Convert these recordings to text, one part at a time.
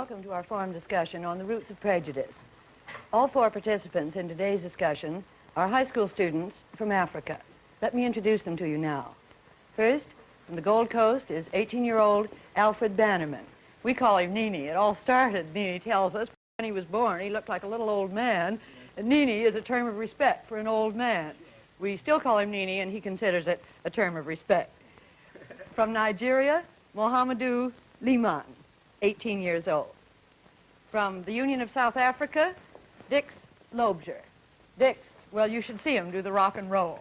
Welcome to our forum discussion on the roots of prejudice. All four participants in today's discussion are high school students from Africa. Let me introduce them to you now. First, from the Gold Coast is 18-year-old Alfred Bannerman. We call him Nini. It all started, Nini tells us, when he was born. He looked like a little old man. And Nini is a term of respect for an old man. We still call him Nini, and he considers it a term of respect. From Nigeria, Mohamedou Liman, 18 years old. From the Union of South Africa, Dix Lobjer. Dix, well, you should see him do the rock and roll.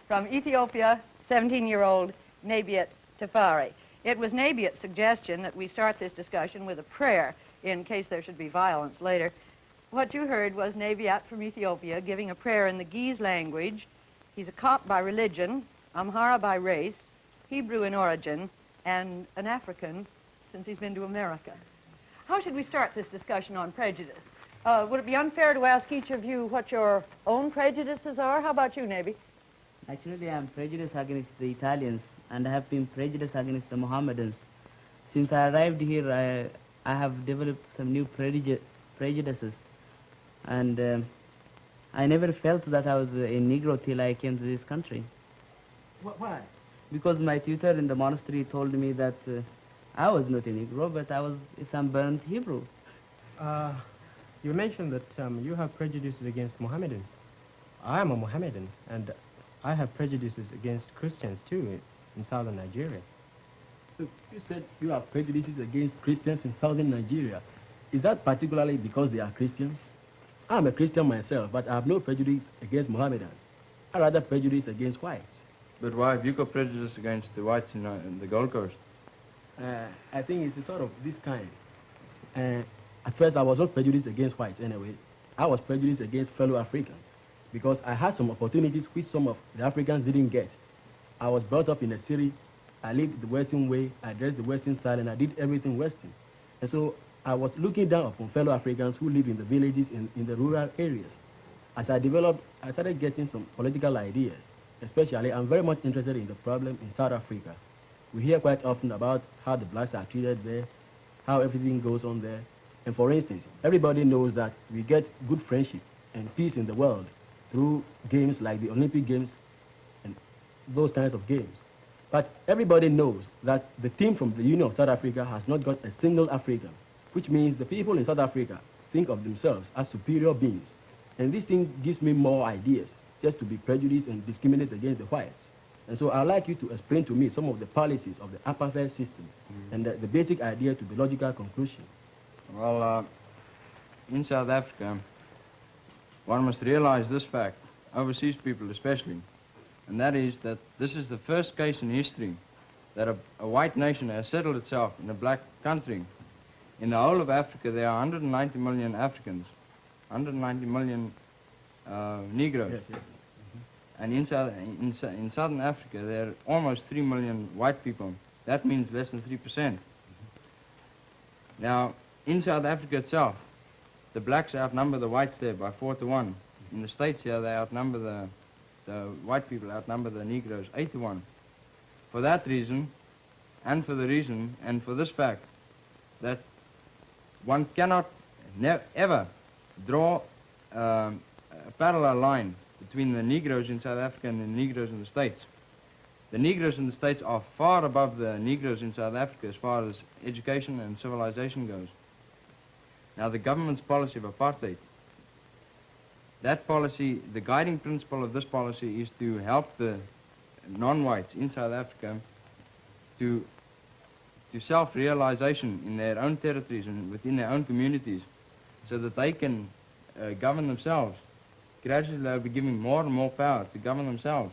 From Ethiopia, 17-year-old Nabiat Tafari. It was Nabiat's suggestion that we start this discussion with a prayer in case there should be violence later. What you heard was Nabiat from Ethiopia giving a prayer in the Ge'ez language. He's a Cop by religion, Amhara by race, Hebrew in origin, and an African since he's been to America. How should we start this discussion on prejudice? Would it be unfair to ask each of you what your own prejudices are? How about you, Nabi? Actually, I am prejudiced against the Italians, and I have been prejudiced against the Mohammedans. Since I arrived here, I have developed some new prejudices, and I never felt that I was a Negro till I came to this country. Why? Because my tutor in the monastery told me that I was not a Negro, but I was a sunburned Hebrew. You mentioned that you have prejudices against Mohammedans. I am a Mohammedan, and I have prejudices against Christians, too, in southern Nigeria. So you said you have prejudices against Christians in southern Nigeria. Is that particularly because they are Christians? I'm a Christian myself, but I have no prejudice against Mohammedans. I rather prejudice against whites. But why have you got prejudice against the whites in the Gold Coast? I think it's a sort of this kind. At first, I was not prejudiced against whites anyway. I was prejudiced against fellow Africans because I had some opportunities which some of the Africans didn't get. I was brought up in a city. I lived the Western way, I dressed the Western style, and I did everything Western. And so I was looking down upon fellow Africans who live in the villages, in the rural areas. As I developed, I started getting some political ideas. Especially, I'm very much interested in the problem in South Africa. We hear quite often about how the blacks are treated there, how everything goes on there. And for instance, everybody knows that we get good friendship and peace in the world through games like the Olympic Games and those kinds of games. But everybody knows that the team from the Union of South Africa has not got a single African, which means the people in South Africa think of themselves as superior beings. And this thing gives me more ideas just to be prejudiced and discriminate against the whites. And so I'd like you to explain to me some of the policies of the apartheid system and the basic idea to the logical conclusion. Well, in South Africa, one must realize this fact, overseas people especially, and that is that this is the first case in history that a white nation has settled itself in a black country. In the whole of Africa, there are 190 million Africans, 190 million Negroes. Yes, yes. And in Southern Africa, there are almost 3 million white people. That means less than 3%. Now, in South Africa itself, the blacks outnumber the whites there by 4 to 1. In the States here, they outnumber the white people outnumber the Negroes 8 to 1. For that reason, and for the reason, and for this fact, that one cannot ever draw a parallel line between the Negroes in South Africa and the Negroes in the States. The Negroes in the States are far above the Negroes in South Africa as far as education and civilization goes. Now, the government's policy of apartheid, that policy, the guiding principle of this policy is to help the non-whites in South Africa to self-realization in their own territories and within their own communities so that they can govern themselves. Gradually, they'll be giving more and more power to govern themselves.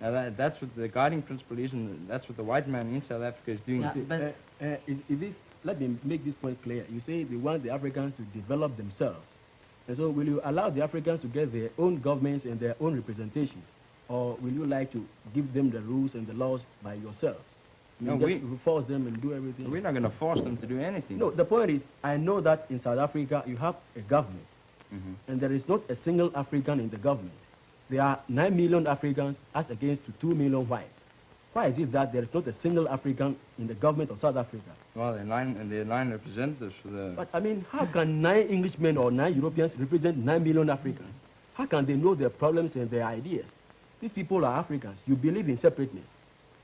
Now, that's what the guiding principle is, and that's what the white man in South Africa is doing. Yeah, let me make this point clear. You say they want the Africans to develop themselves. And so will you allow the Africans to get their own governments and their own representations? Or will you like to give them the rules and the laws by yourselves? No, we force them and do everything. We're not going to force them to do anything. No, the point is, I know that in South Africa you have a government, and there is not a single African in the government. There are 9 million Africans as against 2 million whites. Why is it that there is not a single African in the government of South Africa? Well, there are 9 representatives for the... But I mean, how can 9 Englishmen or 9 Europeans represent 9 million Africans? How can they know their problems and their ideas? These people are Africans. You believe in separateness.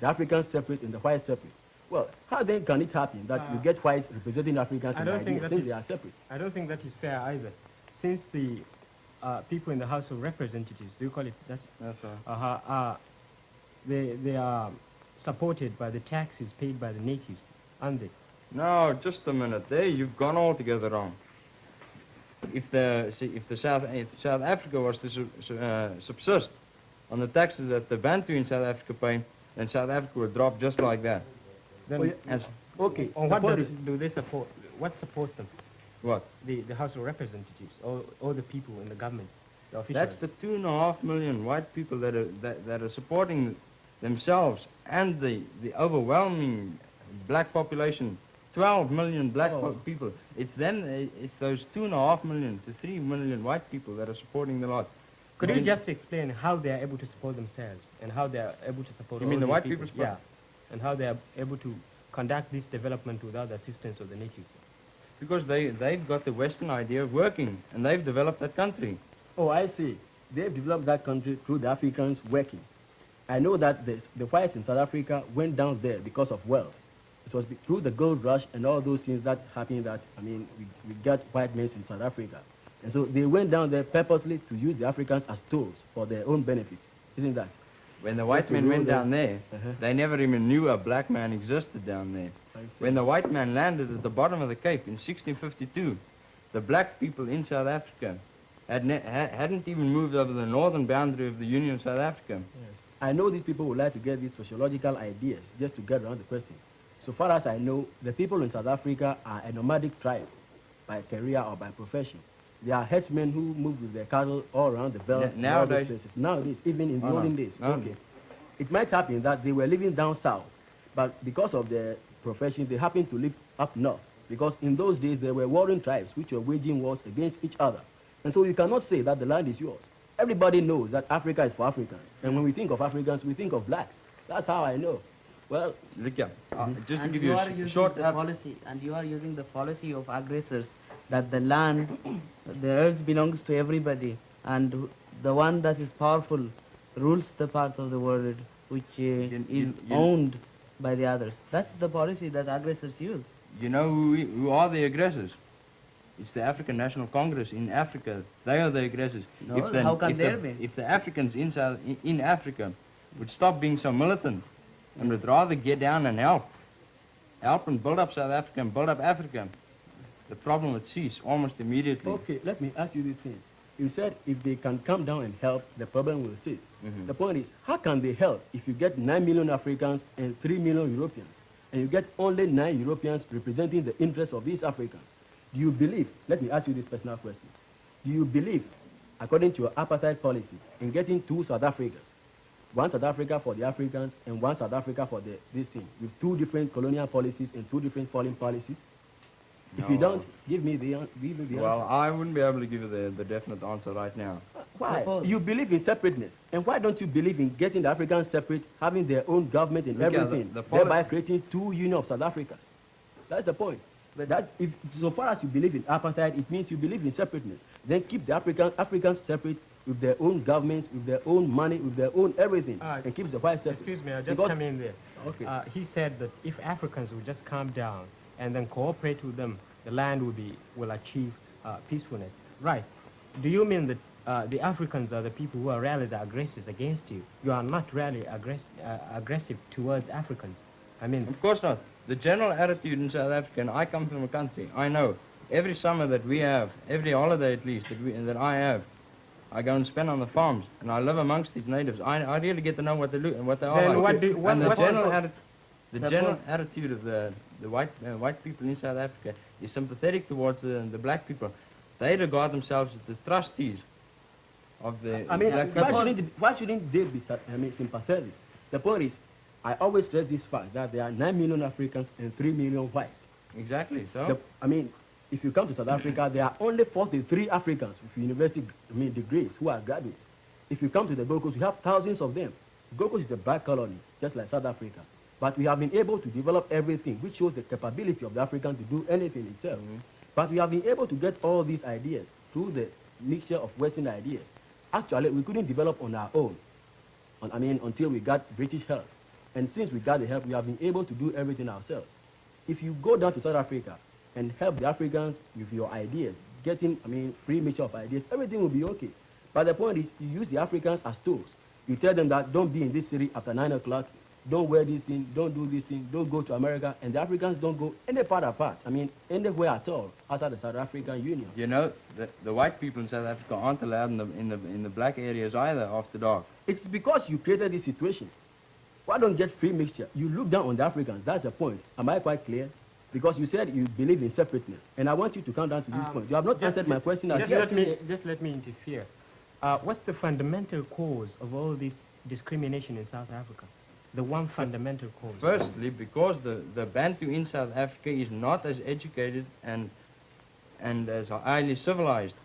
The Africans separate and the whites separate. Well, how then can it happen that you get whites representing Africans and ideas since they are separate? I don't think that is fair either. Since the people in the House of Representatives, do you call it that? That's right. They are supported by the taxes paid by the natives, aren't they? No, just a minute. There, you've gone altogether wrong. If South Africa was to subsist on the taxes that the Bantu in South Africa pay, then South Africa would drop just like that. Then, Okay. on what do they support? What supports them? What? The House of Representatives, or the people in the government, the officials? That's the 2.5 million white people that are supporting themselves and the overwhelming black population. 12 million black people. It's those 2.5 million to 3 million white people that are supporting the lot. Could you just explain how they are able to support themselves and how they are able to support? You mean all the these white people? people support? Yeah, and how they are able to conduct this development without the assistance of the natives? Because they've got the Western idea of working, and they've developed that country. Oh, I see. They've developed that country through the Africans working. I know that the whites in South Africa went down there because of wealth. It was through the gold rush and all those things that happened that, I mean, we got white men in South Africa. And so they went down there purposely to use the Africans as tools for their own benefit. Isn't that? When the white men went down there, they never even knew a black man existed down there. When the white man landed at the bottom of the Cape in 1652, the black people in South Africa hadn't even moved over the northern boundary of the Union of South Africa. Yes. I know these people would like to get these sociological ideas just to get around the question. So far as I know, the people in South Africa are a nomadic tribe by career or by profession. They are herdsmen who move with their cattle all around the belt and all those places. Nowadays, even in the olden days. Okay. It might happen that they were living down south, but because of their profession, they happened to live up north. Because in those days, there were warring tribes which were waging wars against each other. And so you cannot say that the land is yours. Everybody knows that Africa is for Africans. And when we think of Africans, we think of blacks. That's how I know. Well, look here, just to And give you you are a using short... the policy, and you are using the policy of aggressors, that the land, the earth belongs to everybody, and the one that is powerful rules the part of the world which is owned by the others. That's the policy that aggressors use. You know who are the aggressors? It's the African National Congress in Africa. They are the aggressors. No, how can there be? If the Africans in Africa would stop being so militant and would rather get down and help and build up South Africa and build up Africa, the problem would cease almost immediately. okay, let me ask you this thing. You said if they can come down and help, the problem will cease. The point is, how can they help if you get 9 million Africans and 3 million Europeans, and you get only 9 Europeans representing the interests of these Africans? Do you believe, let me ask you this personal question, do you believe, according to your apartheid policy, in getting 2 South Africas, one South Africa for the Africans and one South Africa for this thing, with 2 different colonial policies and 2 different foreign policies? No. If you don't, give me the answer. Well, I wouldn't be able to give you the definite answer right now. Why? Suppose. You believe in separateness. And why don't you believe in getting the Africans separate, having their own government and Look, everything, thereby creating 2 union of South Africas? That's the point. But that, if, so far as you believe in apartheid, it means you believe in separateness. Then keep the Africans separate with their own governments, with their own money, with their own everything, and keep the whites separate. Excuse me, I'll just come in there. Okay. He said that if Africans would just calm down and then cooperate with them, the land will achieve peacefulness. Right. Do you mean that the Africans are the people who are really the aggressors against you? You are not really aggressive towards Africans. I mean... Of course not. The general attitude in South Africa, and I come from a country, I know, every summer that we have, every holiday at least that I have, I go and spend on the farms, and I live amongst these natives. I really get to know what they look and what they are Then like. the general attitude of the white people in South Africa is sympathetic towards the black people. They regard themselves as the trustees of the I mean, black people. why shouldn't they be sympathetic? The point is, I always stress this fact that there are 9 million Africans and 3 million whites. Exactly, so? I mean, if you come to South Africa, there are only 43 Africans with university degrees who are graduates. If you come to the Gold Coast, you have thousands of them. Gold Coast is a black colony, just like South Africa. But we have been able to develop everything, which shows the capability of the African to do anything itself. But we have been able to get all these ideas through the mixture of Western ideas. Actually, we couldn't develop on our own, until we got British help. And since we got the help, we have been able to do everything ourselves. If you go down to South Africa and help the Africans with your ideas, getting, free mixture of ideas, everything will be okay. But the point is, you use the Africans as tools. You tell them that don't be in this city after 9 o'clock, don't wear this thing, don't do this thing, don't go to America, and the Africans don't go any part apart. Anywhere at all outside the South African Union. You know, the white people in South Africa aren't allowed in the black areas either after dark. It's because you created this situation. Why don't get free mixture? You look down on the Africans, that's the point. Am I quite clear? Because you said you believe in separateness, and I want you to come down to this point. You have not answered my question. Just let me interfere. What's the fundamental cause of all this discrimination in South Africa? The one fundamental cause. Firstly, because the Bantu in South Africa is not as educated and as highly civilized.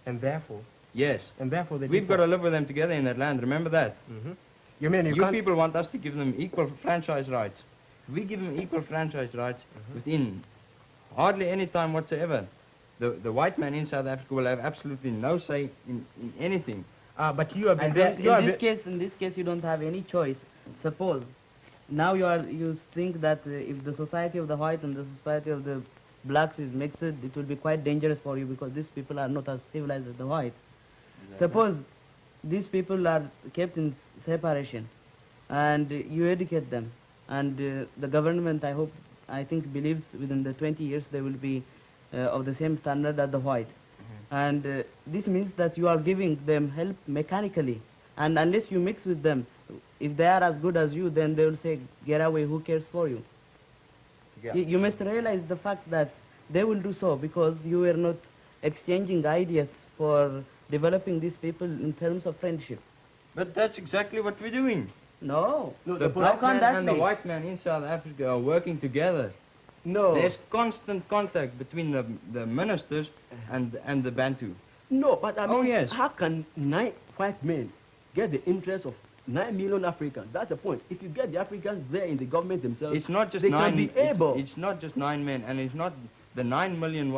And therefore? Yes. And therefore we've got to live with them together in that land, remember that? You mean you people want us to give them equal franchise rights. If we give them equal franchise rights within hardly any time whatsoever, the white man in South Africa will have absolutely no say in anything. But you have been... In this case, you don't have any choice. Suppose, now you think that if the society of the white and the society of the blacks is mixed, it will be quite dangerous for you because these people are not as civilized as the white. Exactly. Suppose these people are kept in separation and you educate them and the government, I think, believes within the 20 years they will be of the same standard as the white. And this means that you are giving them help mechanically, and unless you mix with them, if they are as good as you, then they will say, get away, who cares for you? Yeah. You must realize the fact that they will do so because you were not exchanging ideas for developing these people in terms of friendship. But that's exactly what we're doing. No. The black man and the white man in South Africa are working together. No. There's constant contact between the ministers and the Bantu. No, but yes. How can 9 white men get the interest of 9 million Africans? That's the point. If you get the Africans there in the government themselves, it's not just they 9. Can be able. It's not just 9 men, and it's not the 9 million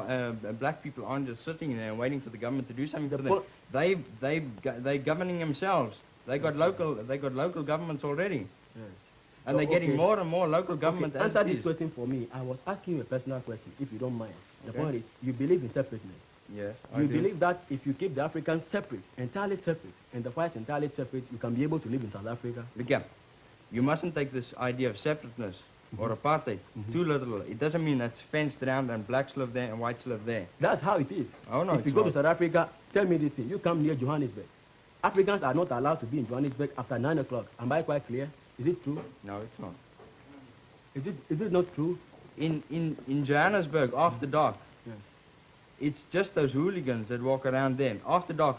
black people aren't just sitting there and waiting for the government to do something for them. They're governing themselves. They got local governments already. Yes. And they're getting more and more local government. Answer this question for me. I was asking you a personal question, if you don't mind. The point is, you believe in separateness. Yes, you believe that if you keep the Africans separate, entirely separate, and the whites entirely separate, you can be able to live in South Africa? Look, you mustn't take this idea of separateness or apartheid too literal. It doesn't mean that's fenced around and blacks live there and whites live there. That's how it is. Oh, no, if you go to South Africa, tell me this thing. You come near Johannesburg. Africans are not allowed to be in Johannesburg after 9 o'clock. Am I quite clear? Is it true? No, it's not. Is it not true? In Johannesburg, after dark, yes, it's just those hooligans that walk around there. After dark,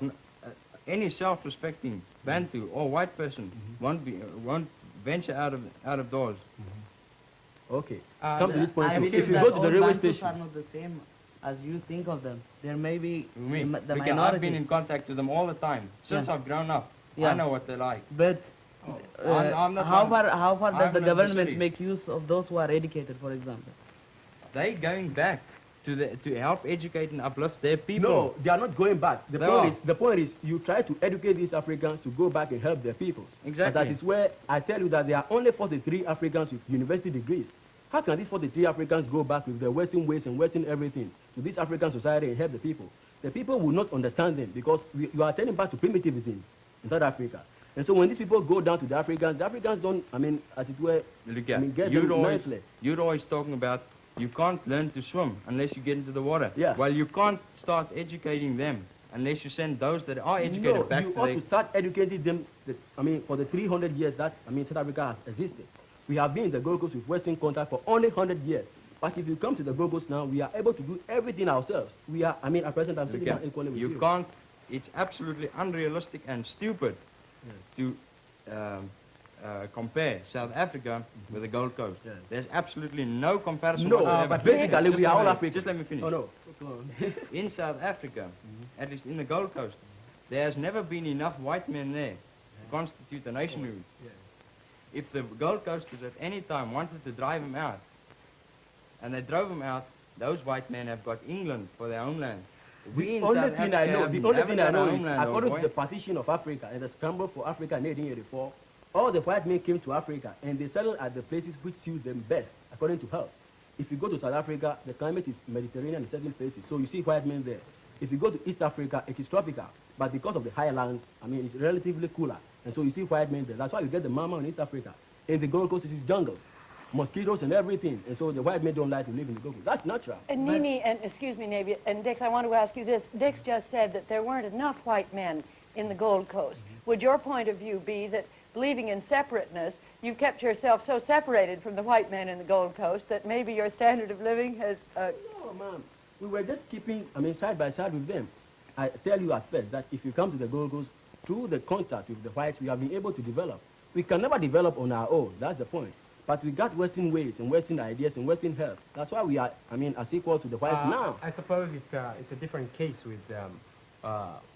any self-respecting Bantu or white person won't venture out of doors. Okay. Come to this point. If you go to the railway station, are not the same as you think of them. There may be the minority. I've been in contact with them all the time since I've grown up. I know what they're like. But how far does the government make use of those who are educated, for example? They're going back to help educate and uplift their people. No, they are not going back. The point is, you try to educate these Africans to go back and help their people. Exactly. And that is where I tell you that there are only 43 Africans with university degrees. How can these 43 Africans go back with their Western ways and Western everything to this African society and help the people? The people will not understand them because you are turning back to primitivism in South Africa. And so when these people go down to the Africans don't, as it were, get them nicely. You're always talking about you can't learn to swim unless you get into the water. Yeah. Well, you can't start educating them unless you send those that are educated back to you ought to start educating them, for the 300 years that, South Africa has existed. We have been in the Gold Coast with Western contact for only 100 years. But if you come to the Gold Coast now, we are able to do everything ourselves. We are, at present, I'm sitting down equally with you. You can't, it's absolutely unrealistic and stupid to compare South Africa with the Gold Coast. Yes. There's absolutely no comparison No, whatsoever. but basically we are all Africans. Just let me finish. Oh, no. In South Africa, at least in the Gold Coast, there has never been enough white men there to constitute a nationhood. if the Gold Coasters at any time wanted to drive him out, and they drove him out, those white men have got England for their homeland. The only thing I know is, according to the partition of Africa and the scramble for Africa in 1884, all the white men came to Africa and they settled at the places which suit them best, according to health. If you go to South Africa, the climate is Mediterranean in certain places, so you see white men there. If you go to East Africa, it is tropical, but because of the highlands, I mean, it's relatively cooler, and so you see white men there. That's why you get the mama in East Africa. In the Gold Coast, it is jungle, mosquitoes and everything, and so the white men don't like to live in the Gold Coast. That's natural. And Nini, and excuse me, Navy, and Dix, I want to ask you this. Dix just said that there weren't enough white men in the Gold Coast. Would your point of view be that believing in separateness, you've kept yourself so separated from the white men in the Gold Coast that maybe your standard of living has... No, ma'am. We were just keeping, side by side with them. I tell you at first that if you come to the Gold Coast, through the contact with the whites, we have been able to develop. We can never develop on our own. That's the point. But we got Western ways and Western ideas and Western health. That's why we are, as equal to the whites now. I suppose it's a different case with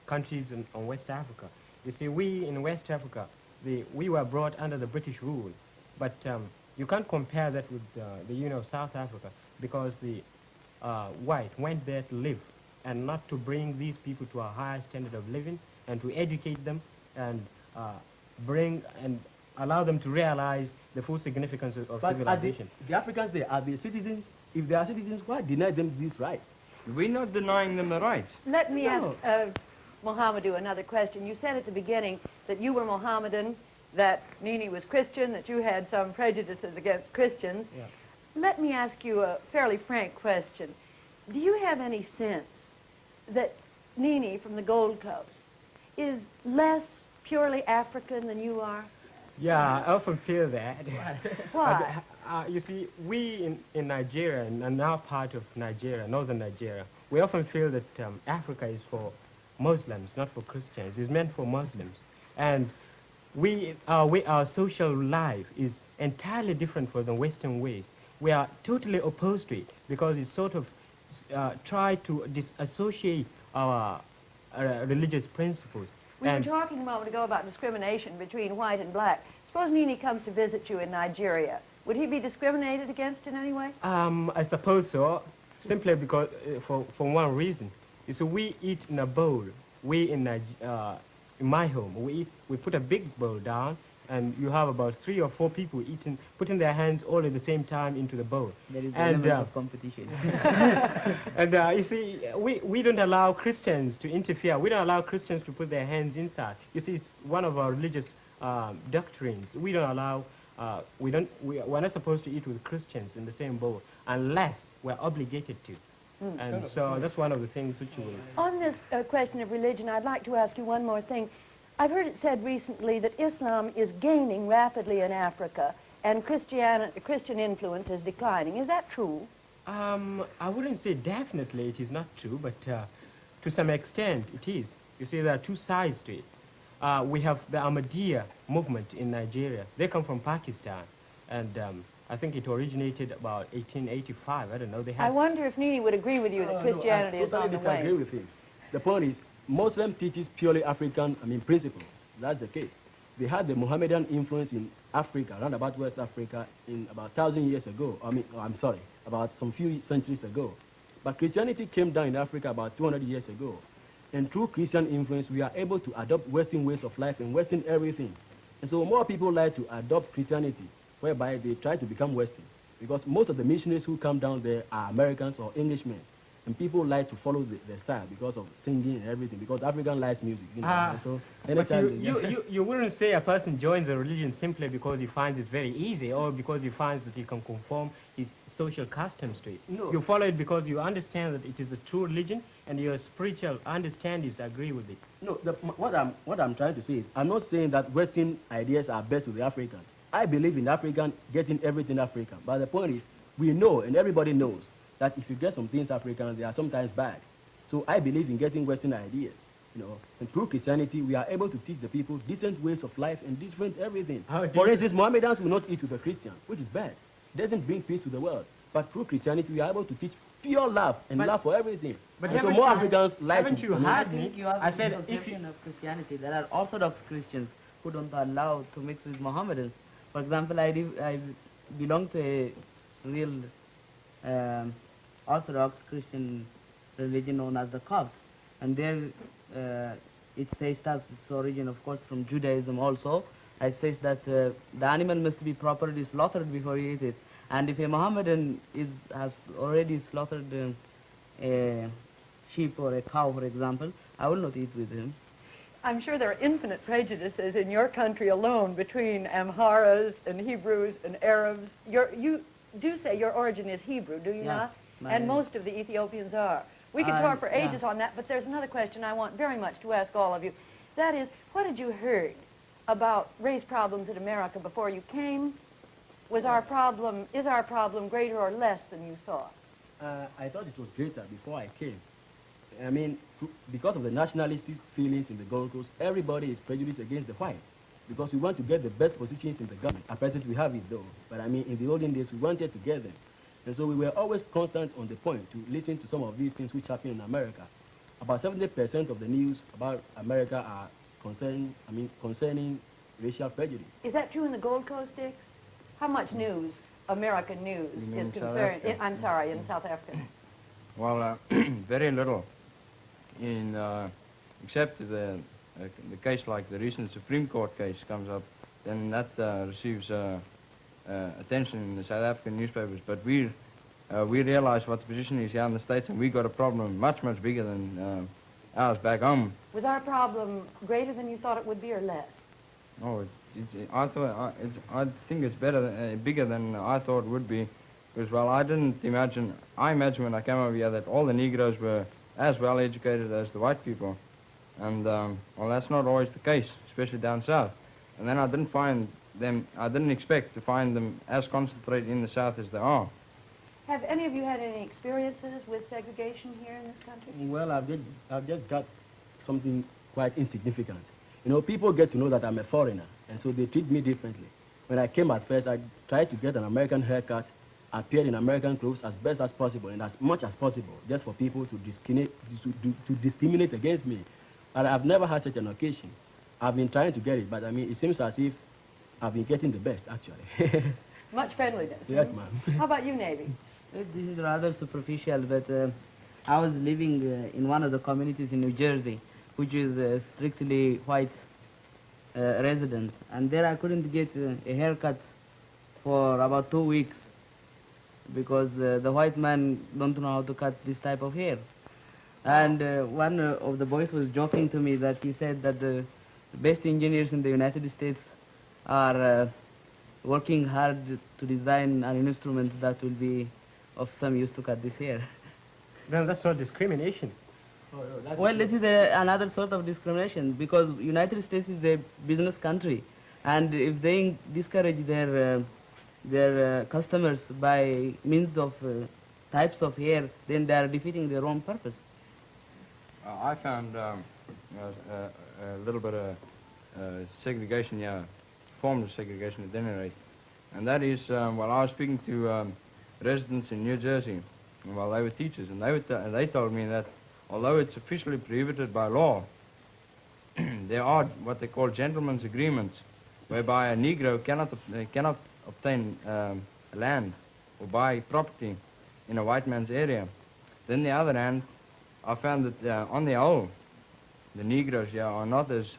countries on West Africa. You see, we in West Africa, we were brought under the British rule, but you can't compare that with the Union of South Africa, because the white went there to live and not to bring these people to a higher standard of living and to educate them and bring and allow them to realize the full significance of civilization. The Africans, they are the citizens. If they are citizens, why deny them these rights? We're not denying them the rights. Let me ask Mohamedou another question. You said at the beginning that you were Mohammedan, that Nini was Christian, that you had some prejudices against Christians. Yeah. Let me ask you a fairly frank question. Do you have any sense that Nini from the Gold Coast is less purely African than you are? Yeah, I often feel that. Why? You see, we in Nigeria, and now part of Nigeria, northern Nigeria, we often feel that Africa is for Muslims, not for Christians. It's meant for Muslims. And our social life is entirely different from the Western ways. We are totally opposed to it because it sort of try to disassociate our religious principles. We were talking a moment ago about discrimination between white and black. Suppose Nini comes to visit you in Nigeria. Would he be discriminated against in any way? I suppose so, simply because, for one reason. You see, we eat in a bowl. We in my home, we put a big bowl down, and you have about 3 or 4 people putting their hands all at the same time into the bowl. There is an element of competition. And you see, we don't allow Christians to interfere. We don't allow Christians to put their hands inside. You see, it's one of our religious doctrines. We don't allow, we're not supposed to eat with Christians in the same bowl unless we're obligated to. And so that's one of the things which will... On this question of religion, I'd like to ask you one more thing. I've heard it said recently that Islam is gaining rapidly in Africa and Christian influence is declining. Is that true? I wouldn't say definitely it is not true, but to some extent it is. You see, there are 2 sides to it. We have the Ahmadiyya movement in Nigeria. They come from Pakistan, and I think it originated about 1885. I don't know. I wonder if Nini would agree with you that Christianity is on the way. I disagree with him. The point is, Muslim teaches purely African, principles. That's the case. They had the Mohammedan influence in Africa, around about West Africa, in about 1,000 years ago. About some few centuries ago. But Christianity came down in Africa about 200 years ago. And through Christian influence, we are able to adopt Western ways of life and Western everything. And so more people like to adopt Christianity, whereby they try to become Western. Because most of the missionaries who come down there are Americans or Englishmen. And people like to follow the style because of singing and everything, because African likes music. And so but you wouldn't say a person joins a religion simply because he finds it very easy or because he finds that he can conform his social customs to it. No. You follow it because you understand that it is a true religion and your spiritual understandings agree with it. No, what I'm trying to say is, I'm not saying that Western ideas are best with the African. I believe in African getting everything African. But the point is, we know and everybody knows that if you get some things African, they are sometimes bad. So I believe in getting Western ideas, And through Christianity, we are able to teach the people decent ways of life and different everything. For instance, Mohammedans will not eat with a Christian, which is bad. It doesn't bring peace to the world. But through Christianity, we are able to teach pure love and love for everything. But so more Africans like haven't you heard me? I said, if you of Christianity, there are Orthodox Christians who don't allow to mix with Mohammedans. For example, I belong to a real Orthodox Christian religion known as the Copts, and there it says that its origin, of course, from Judaism also. It says that the animal must be properly slaughtered before you eat it, and if a Mohammedan has already slaughtered a sheep or a cow, for example, I will not eat with him. I'm sure there are infinite prejudices in your country alone between Amharas and Hebrews and Arabs. You do say your origin is Hebrew, do you Yeah, not? And most of the Ethiopians are. We could talk for ages yeah. on that, but there's another question I want very much to ask all of you. That is, what had you heard about race problems in America before you came? Is our problem greater or less than you thought? I thought it was greater before I came. I mean, because of the nationalistic feelings in the Gold Coast, everybody is prejudiced against the whites because we want to get the best positions in the government. Apparently we have it though, but I mean, in the olden days, we wanted to get them. And so we were always constant on the point to listen to some of these things which happen in America. About 70% of the news about America are concerning racial prejudice. Is that true in the Gold Coast, Dick? How much news, American news, You mean is South concerned? Africa? I'm sorry, in South Africa. Well, very little, except the case like the recent Supreme Court case comes up, then that receives attention in the South African newspapers. But we realize what the position is here in the States, and we got a problem much, much bigger than ours back home. Was our problem greater than you thought it would be or less? Oh, I think it's bigger than I thought it would be, because, well, I imagined when I came over here that all the Negroes were as well educated as the white people. And, well, that's not always the case, especially down south. And then I didn't expect to find them as concentrated in the south as they are. Have any of you had any experiences with segregation here in this country? Well, I've just got something quite insignificant. You know, people get to know that I'm a foreigner, and so they treat me differently. When I came at first, I tried to get an American haircut, appeared in American clothes as best as possible and as much as possible, just for people to discriminate against me. But I've never had such an occasion. I've been trying to get it, but I mean, it seems as if I've been getting the best, actually. Much friendliness. Yes, ma'am. How about you, Navy? This is rather superficial, but I was living in one of the communities in New Jersey, which is a strictly white resident, and there I couldn't get a haircut for about 2 weeks because the white man don't know how to cut this type of hair. And one of the boys was joking to me that he said that the best engineers in the United States are working hard to design an instrument that will be of some use to cut this hair. Then that's not discrimination. Well, it is another sort of discrimination because United States is a business country, and if they discourage their customers by means of types of hair, then they are defeating their own purpose. I found a little bit of segregation, forms of segregation at any rate. And that is, well, I was speaking to residents in New Jersey, while they were teachers, and they told me that although it's officially prohibited by law, there are what they call gentlemen's agreements, whereby a Negro cannot obtain land or buy property in a white man's area. Then, on the other hand, I found that on the whole, the Negroes here are not as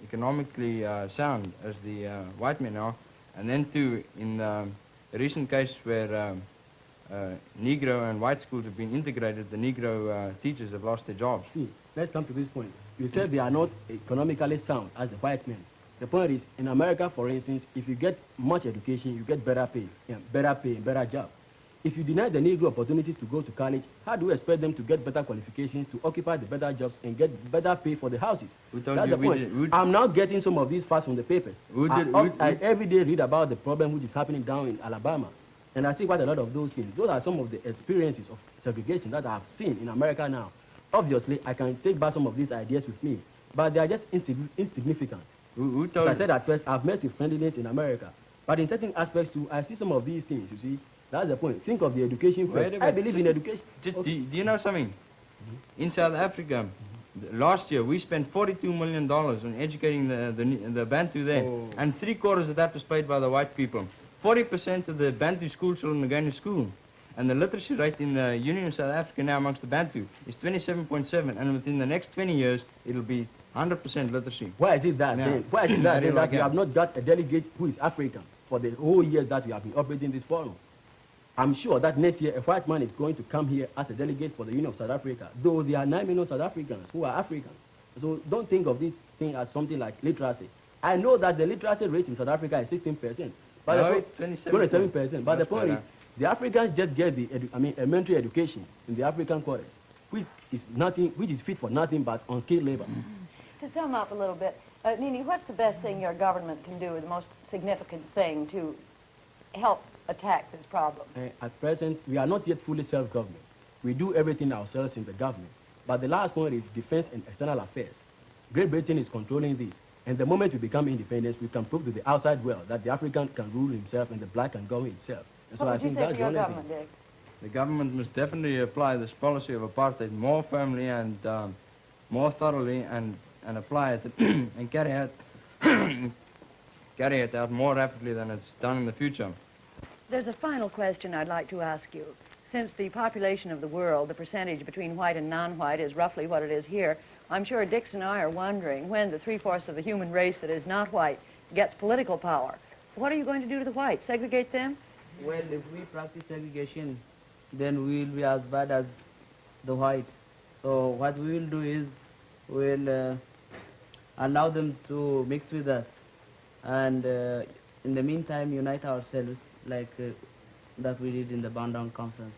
economically sound as the white men are. And then too, in a recent case where Negro and white schools have been integrated, the Negro teachers have lost their jobs. See, let's come to this point. You said they are not economically sound as the white men. The point is, in America, for instance, if you get much education, you get better pay, better job. If you deny the Negro opportunities to go to college, how do you expect them to get better qualifications, to occupy the better jobs, and get better pay for the houses? That's the point. I'm now getting some of these facts from the papers. I every day read about the problem which is happening down in Alabama, and I see quite a lot of those things. Those are some of the experiences of segregation that I've seen in America now. Obviously, I can take back some of these ideas with me, but they are just insignificant. As I said at first, I've met with friendliness in America, but in certain aspects too, I see some of these things, you see. That's the point. Think of the education first. I believe in education. Do you know something? In South Africa, Last year, we spent $42 million on educating the Bantu there, and 3/4 of that was paid by the white people. 40% of the Bantu school children are going to school, and the literacy rate in the Union of South Africa now amongst the Bantu is 27.7, and within the next 20 years, it'll be 100% literacy. Why is it that then? Why is it that then that you it. have not got a delegate who is African for the whole years that you have been operating this forum? I'm sure that next year a white man is going to come here as a delegate for the Union of South Africa, though there are 9 million South Africans who are Africans. So don't think of this thing as something like literacy. I know that the literacy rate in South Africa is 16%. But No, the 27%. But the point is, the Africans just get the elementary education in the African quarters, which is fit for nothing but unskilled labor. To sum up a little bit, Nini, what's the best thing your government can do, the most significant thing to help attack this problem? At present, we are not yet fully self-government. We do everything ourselves in the government. But the last point is defense and external affairs. Great Britain is controlling this. And the moment we become independent, we can prove to the outside world that the African can rule himself and the black can govern itself. And so What I would you think say that's to the your only government, thing. Dick? The government must definitely apply this policy of apartheid more firmly and more thoroughly, and apply it and carry it out more rapidly than it's done in the future. There's a final question I'd like to ask you. Since the population of the world, the percentage between white and non-white is roughly what it is here, I'm sure Dix and I are wondering when the 3/4 of the human race that is not white gets political power. What are you going to do to the whites? Segregate them? Well, if we practice segregation, then we will be as bad as the white. So what we will do is we'll allow them to mix with us, and in the meantime unite ourselves like that we did in the Bound Conference.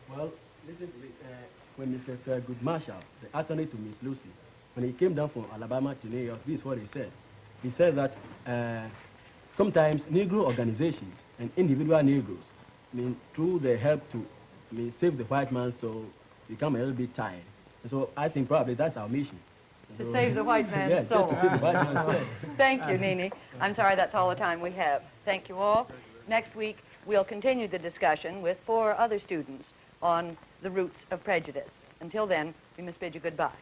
Well, listen to me. When Mr. Thurgood Marshall, the attorney to Miss Lucy, when he came down from Alabama to New York, this is what he said. He said that sometimes Negro organizations and individual Negroes, through their help to save the white man, so become a little bit tired. And so I think probably that's our mission. To save the white man's Yes, soul. just to save the white man's soul. Thank you, Nini. I'm sorry, that's all the time we have. Thank you all. Next week, we'll continue the discussion with 4 other students on the roots of prejudice. Until then, we must bid you goodbye.